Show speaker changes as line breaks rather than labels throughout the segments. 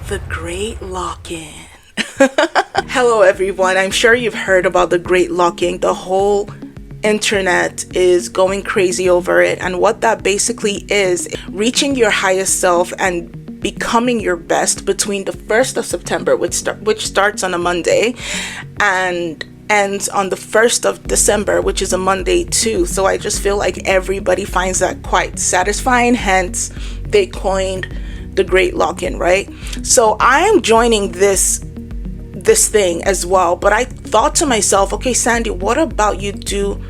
The Great Lock-In. Hello everyone, I'm sure you've heard about the Great Lock-In. The whole internet is going crazy over it, and what that basically is reaching your highest self and becoming your best between the 1st of September, which starts on a Monday, and ends on the 1st of December, which is a Monday too. So I just feel like everybody finds that quite satisfying, hence they coined the Great Lock-In, right? So I'm joining this thing as well, but I thought to myself, okay, Sandy, what about you do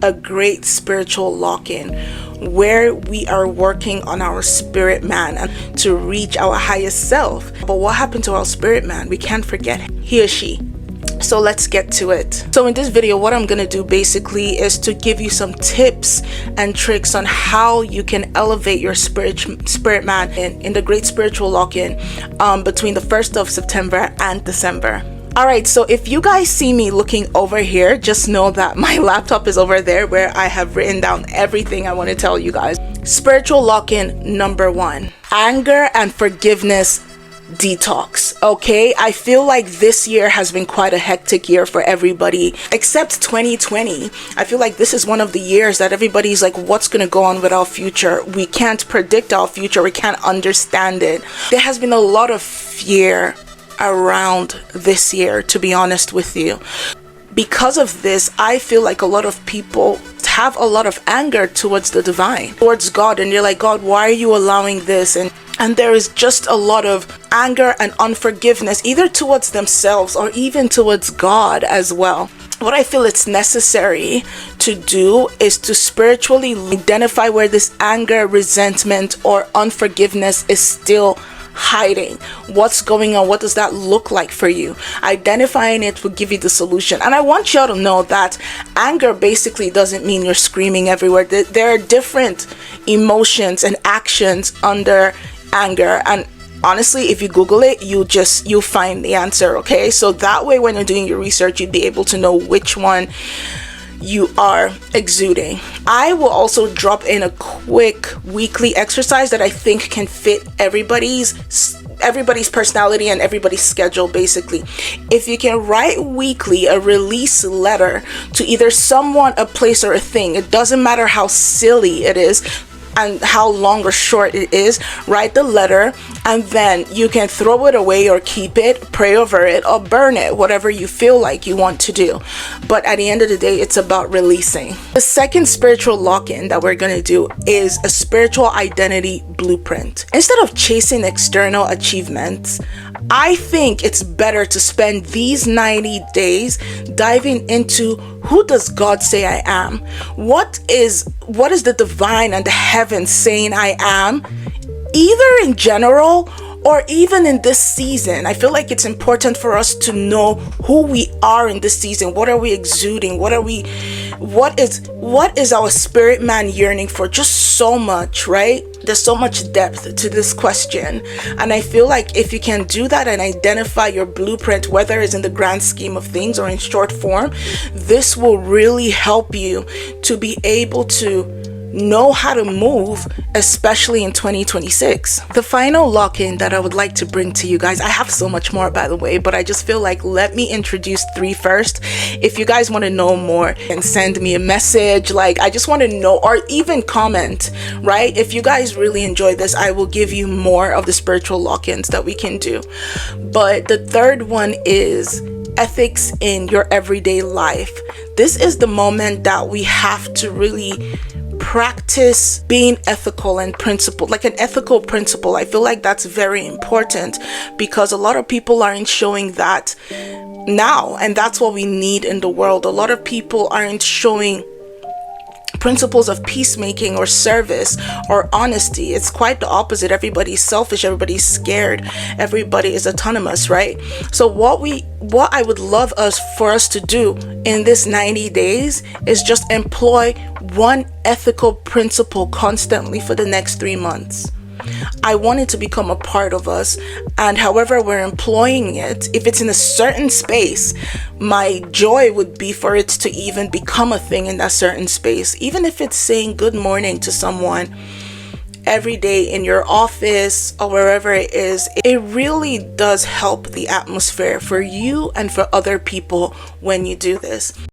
a great spiritual lock-in where we are working on our spirit man and to reach our highest self? But what happened to our spirit man? We can't forget he or she. So let's get to it. So in this video, what I'm gonna do basically is to give you some tips and tricks on how you can elevate your spirit man in the great spiritual lock-in between the 1st of September and December. All right, so if you guys see me looking over here, just know that my laptop is over there where I have written down everything I want to tell you guys. Spiritual lock-in number 1, anger and forgiveness detox. Okay, I feel like this year has been quite a hectic year for everybody except 2020. I feel like this is one of the years that everybody's like, what's gonna go on with our future? We can't predict our future, we can't understand it. There has been a lot of fear around this year, to be honest with you. Because of this, I feel like a lot of people have a lot of anger towards the divine, towards God, and you're like, God, why are you allowing this? And there is just a lot of anger and unforgiveness, either towards themselves or even towards God as well. What I feel it's necessary to do is to spiritually identify where this anger, resentment, or unforgiveness is still hiding. What's going on? What does that look like for you? Identifying it will give you the solution. And I want y'all to know that anger basically doesn't mean you're screaming everywhere. There are different emotions and actions under anger, and honestly, if you Google it, you'll find the answer. Okay, so that way when you're doing your research, you'd be able to know which one you are exuding. I will also drop in a quick weekly exercise that I think can fit everybody's personality and everybody's schedule. Basically, if you can write weekly a release letter to either someone, a place, or a thing, it doesn't matter how silly it is and how long or short it is, write the letter, and then you can throw it away or keep it, pray over it, or burn it, whatever you feel like you want to do. But at the end of the day, it's about releasing. The second spiritual lock-in that we're going to do is a spiritual identity blueprint. Instead of chasing external achievements, I think it's better to spend these 90 days diving into who does God say I am? What is the divine and the heavens saying I am? Either in general or even in this season. I feel like it's important for us to know who we are in this season. What are we exuding? What is our spirit man yearning for? Just so much, right? There's so much depth to this question. And I feel like if you can do that and identify your blueprint, whether it's in the grand scheme of things or in short form, this will really help you to be able to know how to move, especially in 2026. The final lock-in that I would like to bring to you guys, I have so much more, by the way, but I just feel like let me introduce 3 first. If you guys want to know more, and send me a message, like I just want to know, or even comment, right? If you guys really enjoy this, I will give you more of the spiritual lock-ins that we can do. But the third one is ethics in your everyday life. This is the moment that we have to really practice being ethical and principled, like an ethical principle. I feel like that's very important because a lot of people aren't showing that now, and that's what we need in the world. A lot of people aren't showing principles of peacemaking or service or honesty. It's quite the opposite. Everybody's selfish, everybody's scared, everybody is autonomous, right? So what I would love for us to do in this 90 days is just employ one ethical principle constantly for the next 3 months. I want it to become a part of us, and however we're employing it, if it's in a certain space, my joy would be for it to even become a thing in that certain space. Even if it's saying good morning to someone every day in your office or wherever it is, it really does help the atmosphere for you and for other people when you do this.